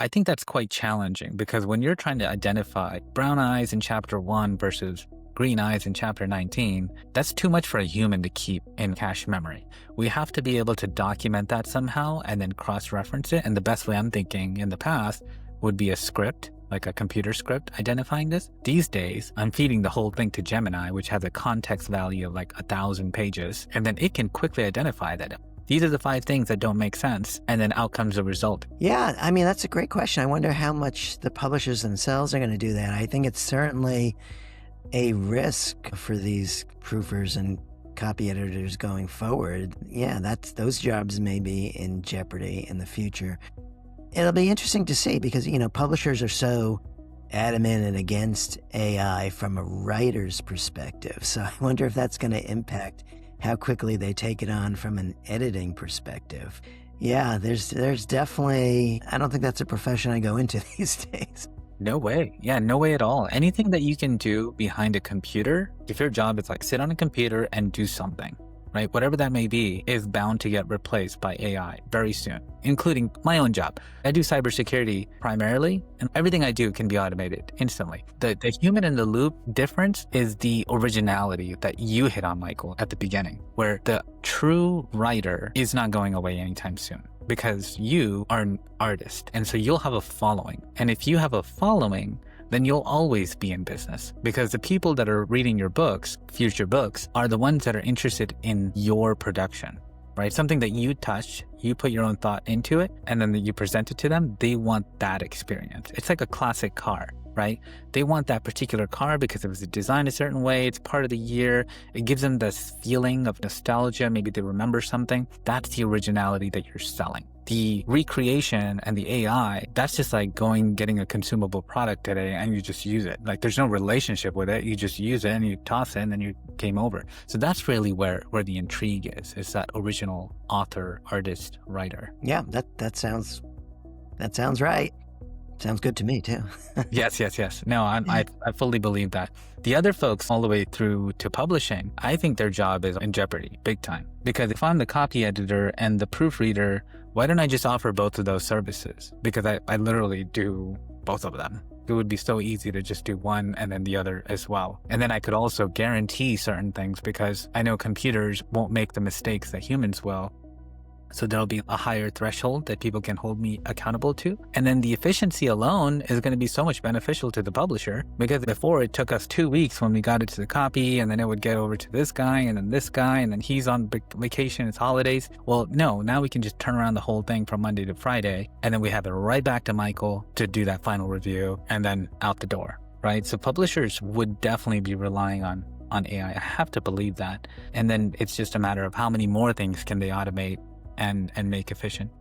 I think that's quite challenging because when you're trying to identify brown eyes in chapter 1 versus green eyes in chapter 19, that's too much for a human to keep in cache memory. We have to be able to document that somehow and then cross-reference it. And the best way I'm thinking in the past would be a script, like a computer script identifying this. These days, I'm feeding the whole thing to Gemini, which has a context value of like 1,000 pages, and then it can quickly identify that these are the 5 things that don't make sense, and then out comes the result. Yeah, I mean, that's a great question. I wonder how much the publishers themselves are going to do that. I think it's certainly a risk for these proofers and copy editors going forward. Yeah, those jobs may be in jeopardy in the future. It'll be interesting to see because, publishers are so adamant and against AI from a writer's perspective. So I wonder if that's going to impact how quickly they take it on from an editing perspective. Yeah, there's definitely, I don't think that's a profession I go into these days. No way. Yeah, no way at all. Anything that you can do behind a computer, if your job is like sit on a computer and do something, right? Whatever that may be is bound to get replaced by AI very soon, including my own job. I do cybersecurity primarily, and everything I do can be automated instantly. The human in the loop difference is the originality that you hit on, Michael, at the beginning, where the true writer is not going away anytime soon because you are an artist. And so you'll have a following. And if you have a following, then you'll always be in business because the people that are reading your books, future books, are the ones that are interested in your production, right? Something that you touch, you put your own thought into it, and then you present it to them. They want that experience. It's like a classic car, right? They want that particular car because it was designed a certain way. It's part of the year. It gives them this feeling of nostalgia. Maybe they remember something. That's the originality that you're selling. The recreation and the AI, that's just like getting a consumable product today and you just use it. Like there's no relationship with it. You just use it and you toss it and then you came over. So that's really where the intrigue is that original author, artist, writer. Yeah, that sounds right. Sounds good to me too. Yes. No, I fully believe that. The other folks all the way through to publishing, I think their job is in jeopardy, big time. Because if I'm the copy editor and the proofreader, why don't I just offer both of those services? Because I literally do both of them. It would be so easy to just do one and then the other as well. And then I could also guarantee certain things because I know computers won't make the mistakes that humans will. So there'll be a higher threshold that people can hold me accountable to. And then the efficiency alone is going to be so much beneficial to the publisher because before it took us 2 weeks when we got it to the copy and then it would get over to this guy and then this guy and then he's on vacation, it's holidays. Well, no, now we can just turn around the whole thing from Monday to Friday and then we have it right back to Michael to do that final review and then out the door, right? So publishers would definitely be relying on AI. I have to believe that. And then it's just a matter of how many more things can they automate and make efficient.